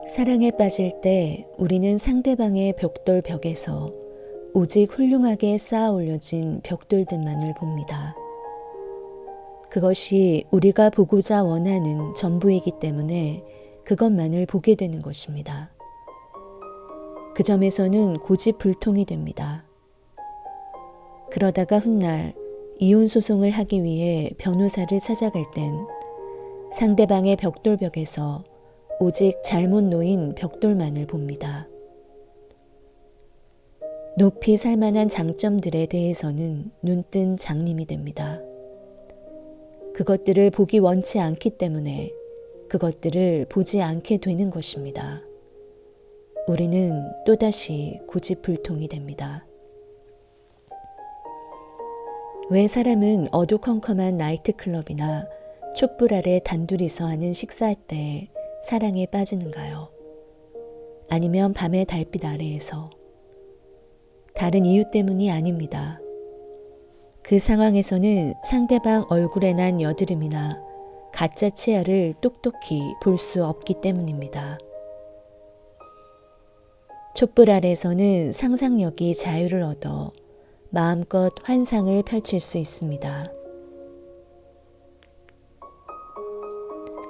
사랑에 빠질 때 우리는 상대방의 벽돌 벽에서 오직 훌륭하게 쌓아 올려진 벽돌들만을 봅니다. 그것이 우리가 보고자 원하는 전부이기 때문에 그것만을 보게 되는 것입니다. 그 점에서는 고집불통이 됩니다. 그러다가 훗날 이혼 소송을 하기 위해 변호사를 찾아갈 땐 상대방의 벽돌벽에서 오직 잘못 놓인 벽돌만을 봅니다. 높이 살만한 장점들에 대해서는 눈뜬 장님이 됩니다. 그것들을 보기 원치 않기 때문에 그것들을 보지 않게 되는 것입니다. 우리는 또다시 고집불통이 됩니다. 왜 사람은 어두컴컴한 나이트클럽이나 촛불 아래 단둘이서 하는 식사할 때 사랑에 빠지는가요? 아니면 밤의 달빛 아래에서? 다른 이유 때문이 아닙니다. 그 상황에서는 상대방 얼굴에 난 여드름이나 가짜 치아를 똑똑히 볼 수 없기 때문입니다. 촛불 아래에서는 상상력이 자유를 얻어 마음껏 환상을 펼칠 수 있습니다.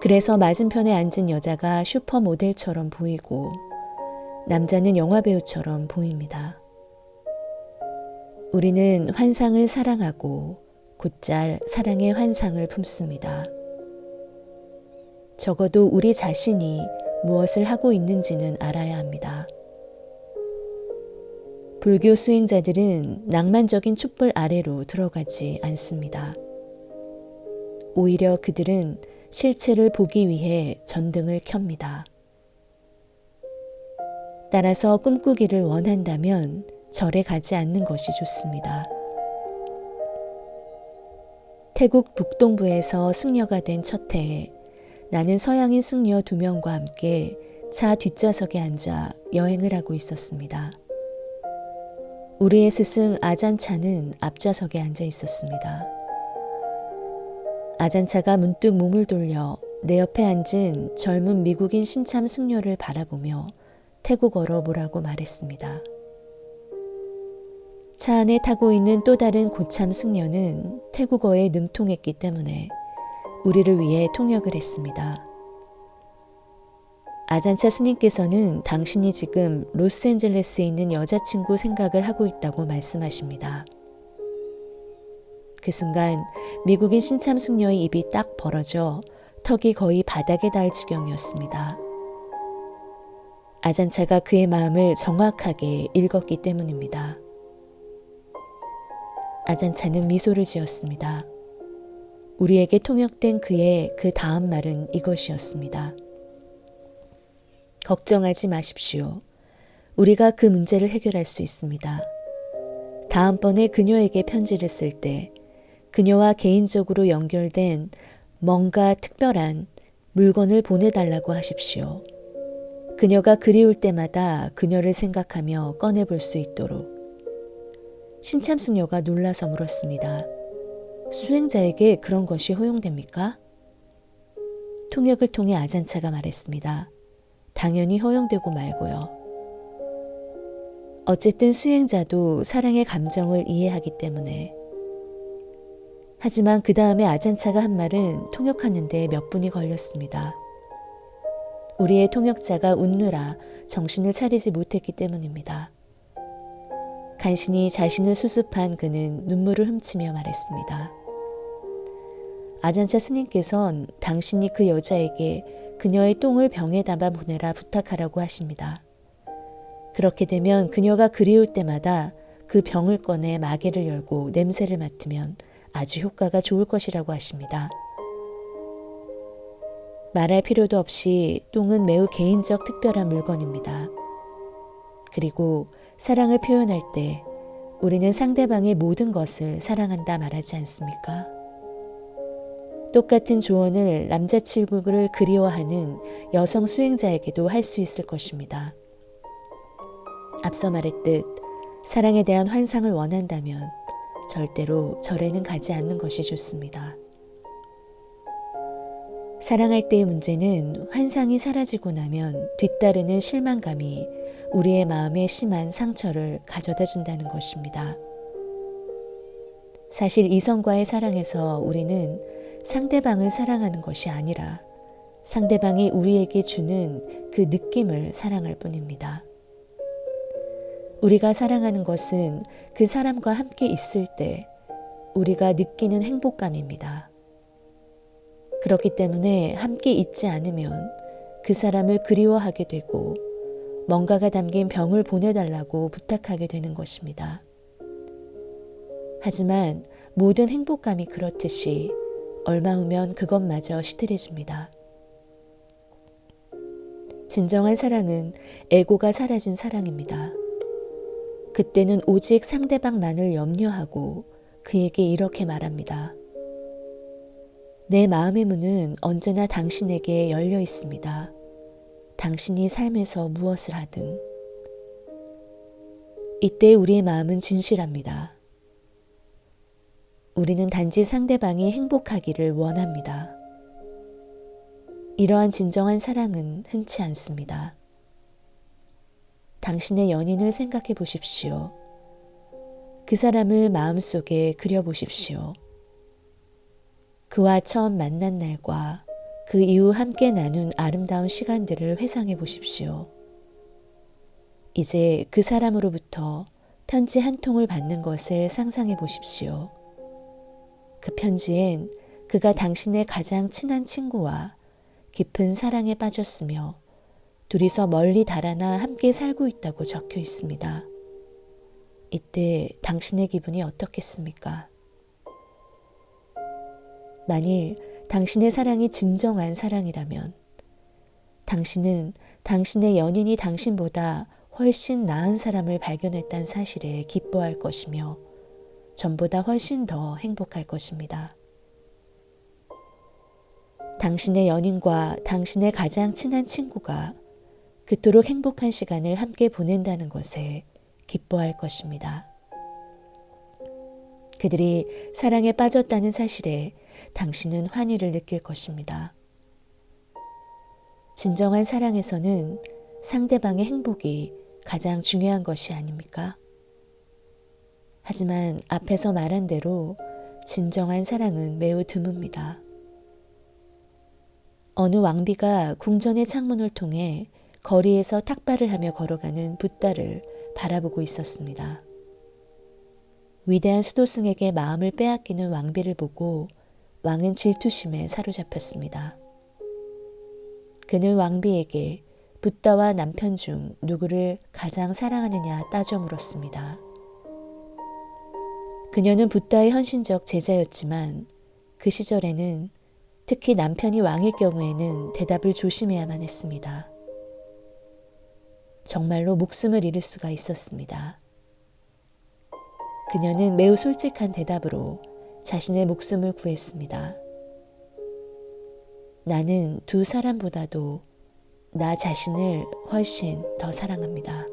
그래서 맞은편에 앉은 여자가 슈퍼모델처럼 보이고 남자는 영화배우처럼 보입니다. 우리는 환상을 사랑하고 곧잘 사랑의 환상을 품습니다. 적어도 우리 자신이 무엇을 하고 있는지는 알아야 합니다. 불교 수행자들은 낭만적인 촛불 아래로 들어가지 않습니다. 오히려 그들은 실체를 보기 위해 전등을 켭니다. 따라서 꿈꾸기를 원한다면 절에 가지 않는 것이 좋습니다. 태국 북동부에서 승려가 된 첫 해에 나는 서양인 승려 2명과 함께 차 뒷좌석에 앉아 여행을 하고 있었습니다. 우리의 스승 아잔차는 앞좌석에 앉아 있었습니다. 아잔차가 문득 몸을 돌려 내 옆에 앉은 젊은 미국인 신참 승려를 바라보며 태국어로 뭐라고 말했습니다. 차 안에 타고 있는 또 다른 고참 승려는 태국어에 능통했기 때문에 우리를 위해 통역을 했습니다. 아잔차 스님께서는 당신이 지금 로스앤젤레스에 있는 여자친구 생각을 하고 있다고 말씀하십니다. 그 순간 미국인 신참 승려의 입이 딱 벌어져 턱이 거의 바닥에 닿을 지경이었습니다. 아잔차가 그의 마음을 정확하게 읽었기 때문입니다. 아잔차는 미소를 지었습니다. 우리에게 통역된 그의 그 다음 말은 이것이었습니다. 걱정하지 마십시오. 우리가 그 문제를 해결할 수 있습니다. 다음번에 그녀에게 편지를 쓸 때 그녀와 개인적으로 연결된 뭔가 특별한 물건을 보내달라고 하십시오. 그녀가 그리울 때마다 그녀를 생각하며 꺼내볼 수 있도록. 신참승려가 놀라서 물었습니다. 수행자에게 그런 것이 허용됩니까? 통역을 통해 아잔차가 말했습니다. 당연히 허용되고 말고요. 어쨌든 수행자도 사랑의 감정을 이해하기 때문에. 하지만 그 다음에 아잔차가 한 말은 통역하는데 몇 분이 걸렸습니다. 우리의 통역자가 웃느라 정신을 차리지 못했기 때문입니다. 간신히 자신을 수습한 그는 눈물을 훔치며 말했습니다. 아잔차 스님께선 당신이 그 여자에게 그녀의 똥을 병에 담아 보내라 부탁하라고 하십니다. 그렇게 되면 그녀가 그리울 때마다 그 병을 꺼내 마개를 열고 냄새를 맡으면 아주 효과가 좋을 것이라고 하십니다. 말할 필요도 없이 똥은 매우 개인적 특별한 물건입니다. 그리고 사랑을 표현할 때 우리는 상대방의 모든 것을 사랑한다 말하지 않습니까? 똑같은 조언을 남자친구를 그리워하는 여성 수행자에게도 할 수 있을 것입니다. 앞서 말했듯 사랑에 대한 환상을 원한다면 절대로 절에는 가지 않는 것이 좋습니다. 사랑할 때의 문제는 환상이 사라지고 나면 뒤따르는 실망감이 우리의 마음에 심한 상처를 가져다 준다는 것입니다. 사실 이성과의 사랑에서 우리는 상대방을 사랑하는 것이 아니라 상대방이 우리에게 주는 그 느낌을 사랑할 뿐입니다. 우리가 사랑하는 것은 그 사람과 함께 있을 때 우리가 느끼는 행복감입니다. 그렇기 때문에 함께 있지 않으면 그 사람을 그리워하게 되고 뭔가가 담긴 병을 보내달라고 부탁하게 되는 것입니다. 하지만 모든 행복감이 그렇듯이 얼마 후면 그것마저 시들해집니다. 진정한 사랑은 애고가 사라진 사랑입니다. 그때는 오직 상대방만을 염려하고 그에게 이렇게 말합니다. 내 마음의 문은 언제나 당신에게 열려 있습니다. 당신이 삶에서 무엇을 하든. 이때 우리의 마음은 진실합니다. 우리는 단지 상대방이 행복하기를 원합니다. 이러한 진정한 사랑은 흔치 않습니다. 당신의 연인을 생각해 보십시오. 그 사람을 마음속에 그려보십시오. 그와 처음 만난 날과 그 이후 함께 나눈 아름다운 시간들을 회상해 보십시오. 이제 그 사람으로부터 편지 한 통을 받는 것을 상상해 보십시오. 그 편지엔 그가 당신의 가장 친한 친구와 깊은 사랑에 빠졌으며 둘이서 멀리 달아나 함께 살고 있다고 적혀 있습니다. 이때 당신의 기분이 어떻겠습니까? 만일 당신의 사랑이 진정한 사랑이라면 당신은 당신의 연인이 당신보다 훨씬 나은 사람을 발견했다는 사실에 기뻐할 것이며 전보다 훨씬 더 행복할 것입니다. 당신의 연인과 당신의 가장 친한 친구가 그토록 행복한 시간을 함께 보낸다는 것에 기뻐할 것입니다. 그들이 사랑에 빠졌다는 사실에 당신은 환희를 느낄 것입니다. 진정한 사랑에서는 상대방의 행복이 가장 중요한 것이 아닙니까? 하지만 앞에서 말한 대로 진정한 사랑은 매우 드뭅니다. 어느 왕비가 궁전의 창문을 통해 거리에서 탁발을 하며 걸어가는 붓다를 바라보고 있었습니다. 위대한 수도승에게 마음을 빼앗기는 왕비를 보고 왕은 질투심에 사로잡혔습니다. 그는 왕비에게 붓다와 남편 중 누구를 가장 사랑하느냐 따져 물었습니다. 그녀는 붓다의 헌신적 제자였지만 그 시절에는 특히 남편이 왕일 경우에는 대답을 조심해야만 했습니다. 정말로 목숨을 잃을 수가 있었습니다. 그녀는 매우 솔직한 대답으로 자신의 목숨을 구했습니다. 나는 두 사람보다도 나 자신을 훨씬 더 사랑합니다.